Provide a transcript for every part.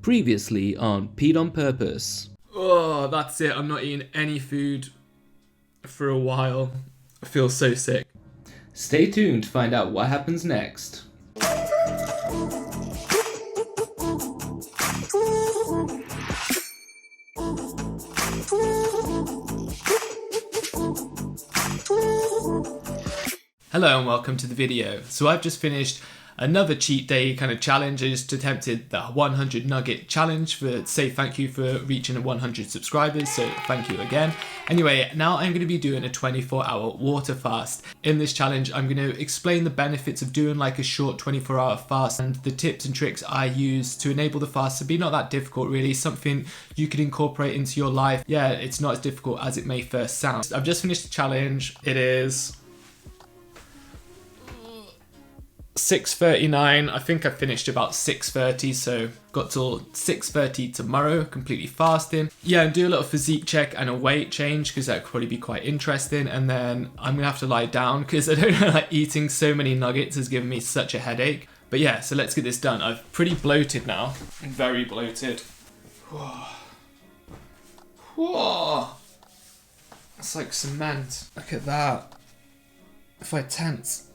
Previously on Peed on Purpose. Oh, that's it. I'm not eating any food for a while. I feel so sick. Stay tuned to find out what happens next. Hello and welcome to the video. So I've just finished another cheat day kind of challenge. I just attempted the 100 nugget challenge to say thank you for reaching 100 subscribers, so thank you again. Anyway, now I'm going to be doing a 24-hour water fast. In this challenge, I'm going to explain the benefits of doing like a short 24-hour fast and the tips and tricks I use to enable the fast to be not that difficult really, something you could incorporate into your life. Yeah, it's not as difficult as it may first sound. I've just finished the challenge. It is 6:39. I think I finished about 6:30, so got till 6:30 tomorrow completely fasting. Yeah, and do a little physique check and a weight change because that could probably be quite interesting, and then I'm gonna have to lie down because I don't know, like eating so many nuggets has given me such a headache. But yeah, so let's get this done. I'm pretty bloated now. I'm very bloated. Whoa. It's like cement. Look at that. If I tense.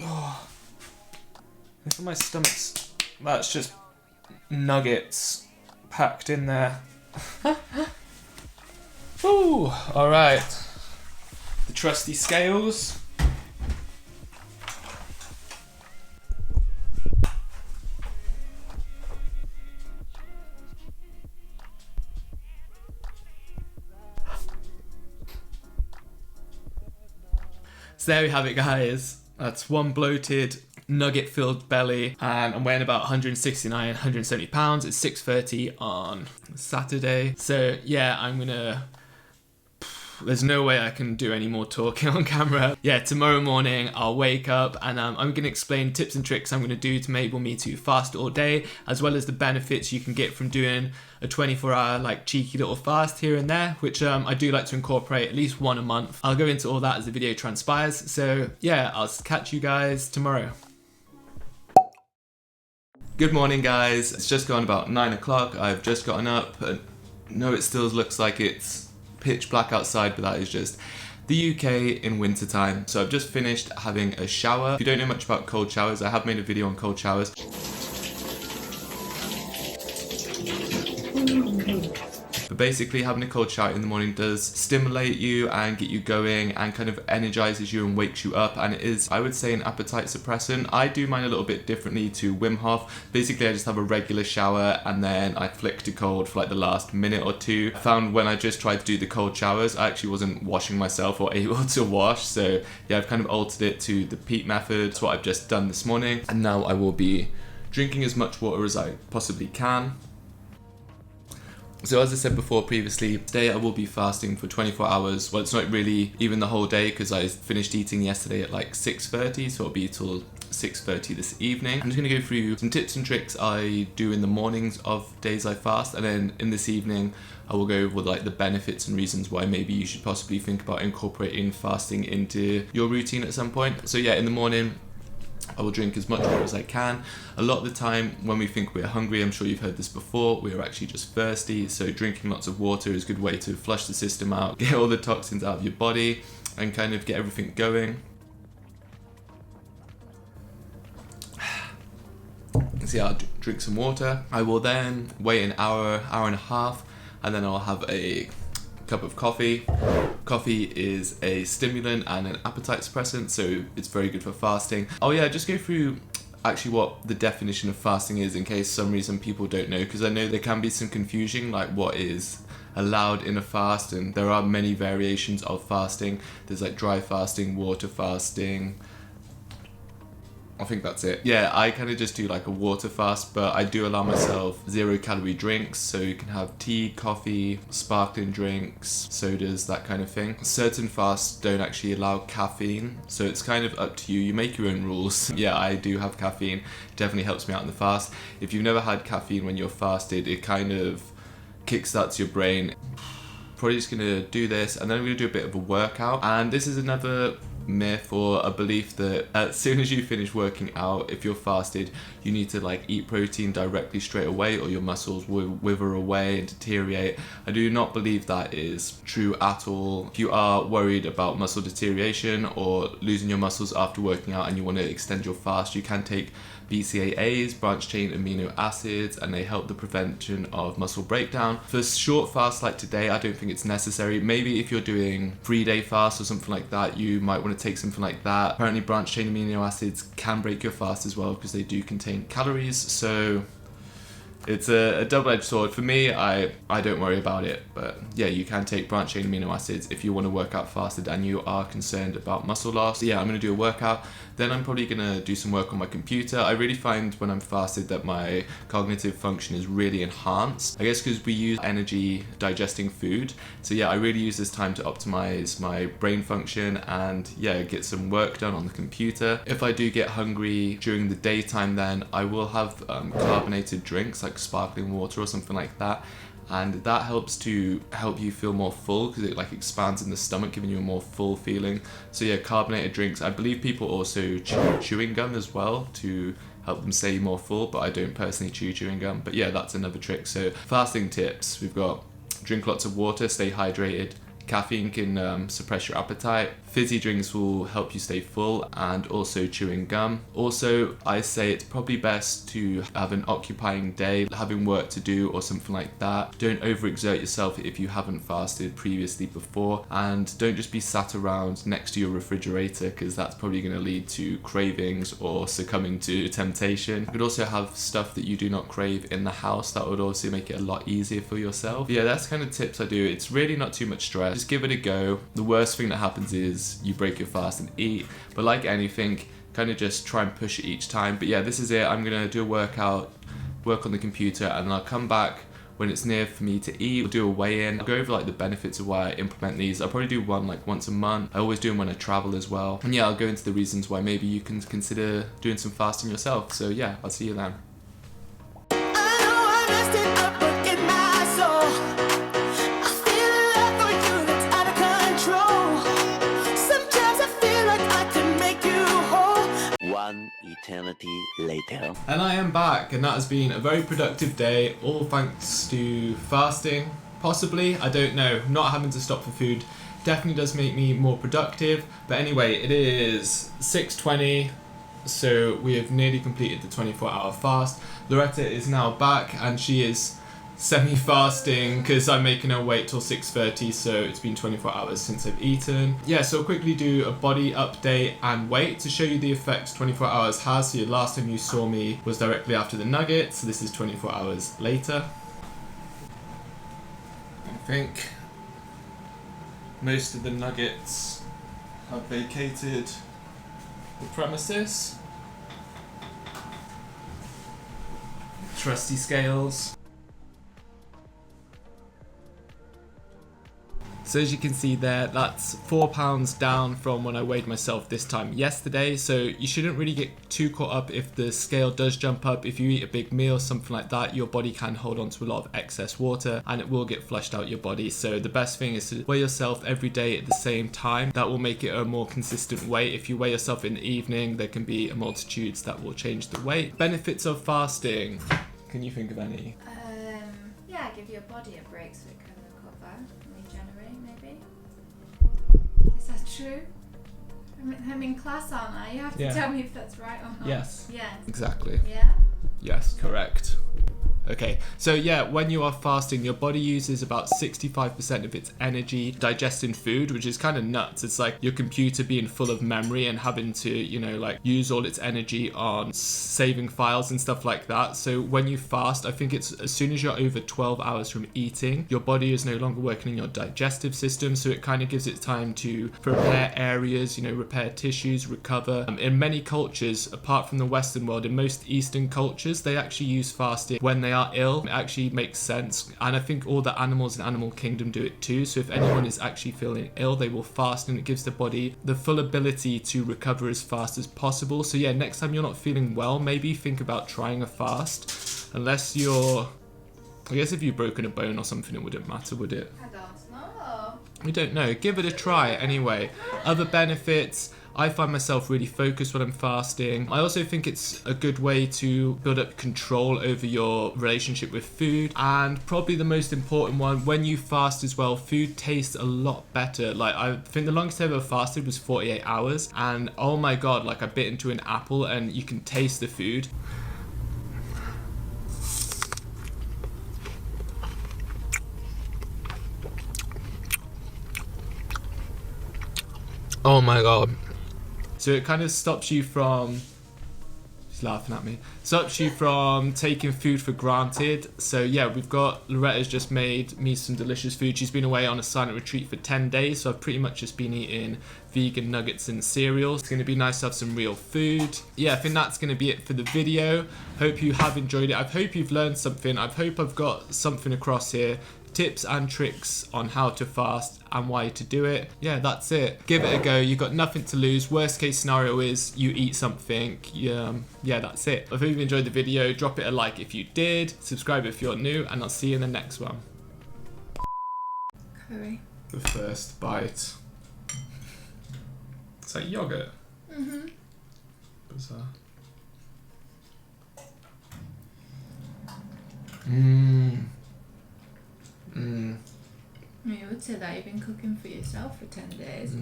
Oh, look at my stomach's. That's just nuggets packed in there. Ooh, all right. The trusty scales. So there we have it, guys. That's one bloated, nugget-filled belly, and I'm weighing about 169, 170 pounds. It's 6:30 on Saturday. So yeah, there's no way I can do any more talking on camera. Yeah, tomorrow morning I'll wake up and I'm going to explain tips and tricks I'm going to do to enable me to fast all day, as well as the benefits you can get from doing a 24-hour like cheeky little fast here and there, which I do like to incorporate at least one a month. I'll go into all that as the video transpires. So yeah, I'll catch you guys tomorrow. Good morning, guys. It's just gone about 9 o'clock. I've just gotten up and no, it still looks like it's pitch black outside, but that is just the UK in winter time. So I've just finished having a shower. If you don't know much about cold showers, I have made a video on cold showers. But basically having a cold shower in the morning does stimulate you and get you going and kind of energizes you and wakes you up, and it is, I would say, an appetite suppressant. I do mine a little bit differently to Wim Hof. Basically I just have a regular shower and then I flick to cold for like the last minute or two. I found when I just tried to do the cold showers, I actually wasn't washing myself or able to wash, so yeah, I've kind of altered it to the peat method. That's what I've just done this morning, and now I will be drinking as much water as I possibly can. So as I said before previously, today I will be fasting for 24 hours. Well, it's not really even the whole day because I finished eating yesterday at like 6:30, so it'll be till 6:30 this evening. I'm just going to go through some tips and tricks I do in the mornings of days I fast, and then in this evening I will go over like the benefits and reasons why maybe you should possibly think about incorporating fasting into your routine at some point. So yeah, in the morning I will drink as much water as I can. A lot of the time when we think we're hungry, I'm sure you've heard this before, we are actually just thirsty, so drinking lots of water is a good way to flush the system out, get all the toxins out of your body and kind of get everything going. So yeah, I'll drink some water. I will then wait an hour, hour and a half, and then I'll have a cup of coffee. Coffee is a stimulant and an appetite suppressant, so it's very good for fasting. Oh yeah, just go through actually what the definition of fasting is in case some reason people don't know, because I know there can be some confusion like what is allowed in a fast, and there are many variations of fasting. There's like dry fasting, water fasting, I think that's it. Yeah, I kind of just do like a water fast, but I do allow myself 0-calorie drinks, so you can have tea, coffee, sparkling drinks, sodas, that kind of thing. Certain fasts don't actually allow caffeine, so it's kind of up to you. You make your own rules. Yeah, I do have caffeine. It definitely helps me out in the fast. If you've never had caffeine when you're fasted, it kind of kickstarts your brain. Probably just gonna do this, and then I'm gonna do a bit of a workout. And this is another myth or a belief that as soon as you finish working out, if you're fasted, you need to like eat protein directly straight away or your muscles will wither away and deteriorate. I do not believe that is true at all. If you are worried about muscle deterioration or losing your muscles after working out and you want to extend your fast, you can take BCAAs, branched chain amino acids, and they help the prevention of muscle breakdown. For short fasts like today, I don't think it's necessary. Maybe if you're doing 3-day fast or something like that, you might want to take something like that. Apparently branched chain amino acids can break your fast as well because they do contain calories, so it's a double-edged sword. For me, I don't worry about it, but yeah, you can take branched chain amino acids if you want to work out fasted and you are concerned about muscle loss. So yeah, I'm going to do a workout, then I'm probably going to do some work on my computer. I really find when I'm fasted that my cognitive function is really enhanced. I guess because we use energy digesting food. So yeah, I really use this time to optimize my brain function and yeah, get some work done on the computer. If I do get hungry during the daytime, then I will have carbonated drinks like sparkling water or something like that, and that helps to help you feel more full because it like expands in the stomach, giving you a more full feeling. So yeah, carbonated drinks. I believe people also chew chewing gum as well to help them stay more full, but I don't personally chew chewing gum. But yeah, that's another trick. So fasting tips, we've got drink lots of water, stay hydrated. Caffeine can suppress your appetite. Fizzy drinks will help you stay full, and also chewing gum. Also, I say it's probably best to have an occupying day, having work to do or something like that. Don't overexert yourself if you haven't fasted previously before, and don't just be sat around next to your refrigerator because that's probably going to lead to cravings or succumbing to temptation. You could also have stuff that you do not crave in the house. That would also make it a lot easier for yourself. Yeah, that's kind of tips I do. It's really not too much stress. Just give it a go. The worst thing that happens is you break your fast and eat, but like anything, kind of just try and push it each time. But yeah, this is it. I'm gonna do a workout, work on the computer, and then I'll come back when it's near for me to eat. I'll do a weigh-in. I'll go over like the benefits of why I implement these. I'll probably do one like once a month. I always do them when I travel as well. And yeah, I'll go into the reasons why maybe you can consider doing some fasting yourself. So yeah, I'll see you then. Eternity later. And I am back, and that has been a very productive day, all thanks to fasting. Possibly, I don't know. Not having to stop for food definitely does make me more productive. But anyway, it is 6:20, so we have nearly completed the 24-hour fast. Loretta is now back, and she is semi-fasting because I'm making her wait till 6:30, so it's been 24 hours since I've eaten. Yeah, so I'll quickly do a body update and weight to show you the effects 24 hours has. So last time you saw me was directly after the nuggets, so this is 24 hours later. I think most of the nuggets have vacated the premises. Trusty scales. So as you can see there, that's 4 pounds down from when I weighed myself this time yesterday. So you shouldn't really get too caught up if the scale does jump up. If you eat a big meal, something like that, your body can hold on to a lot of excess water and it will get flushed out your body. So the best thing is to weigh yourself every day at the same time. That will make it a more consistent weight. If you weigh yourself in the evening, there can be a multitudes that will change the weight. Benefits of fasting. Can you think of any? Yeah, give your body a break so it can recover and regenerate, maybe. Is that true? I'm in class, aren't I? You have to tell me if that's right or not. Yes. Yes. Exactly. Yeah? Yes, correct. Okay, so yeah, when you are fasting, your body uses about 65% of its energy digesting food, which is kind of nuts. It's like your computer being full of memory and having to, you know, like use all its energy on saving files and stuff like that. So when you fast, I think it's as soon as you're over 12 hours from eating, your body is no longer working in your digestive system. So it kind of gives it time to repair areas, you know, repair tissues, recover. In many cultures, apart from the Western world, in most Eastern cultures, they actually use fasting when they are ill. It actually makes sense, and I think all the animals in Animal Kingdom do it too. So if anyone is actually feeling ill, they will fast, and it gives the body the full ability to recover as fast as possible. So yeah, next time you're not feeling well, maybe think about trying a fast. Unless you're, I guess if you've broken a bone or something, it wouldn't matter, would it? I don't know. We don't know. Give it a try anyway. Other benefits, I find myself really focused when I'm fasting. I also think it's a good way to build up control over your relationship with food. And probably the most important one, when you fast as well, food tastes a lot better. Like, I think the longest I ever fasted was 48 hours. And oh my God, like I bit into an apple and you can taste the food. Oh my God. So it kind of stops you from, she's laughing at me, stops you from taking food for granted. So yeah, we've got, Loretta's just made me some delicious food. She's been away on a silent retreat for 10 days. So I've pretty much just been eating vegan nuggets and cereals. It's gonna be nice to have some real food. Yeah, I think that's gonna be it for the video. Hope you have enjoyed it. I hope you've learned something. I hope I've got something across here. Tips and tricks on how to fast and why to do it. Yeah, that's it. Give it a go. You've got nothing to lose. Worst case scenario is you eat something. Yeah, that's it. I hope you've enjoyed the video. Drop it a like if you did. Subscribe if you're new, and I'll see you in the next one. Curry. The first bite. It's like yogurt. Mm-hmm. Bizarre. You would say that you've been cooking for yourself for 10 days.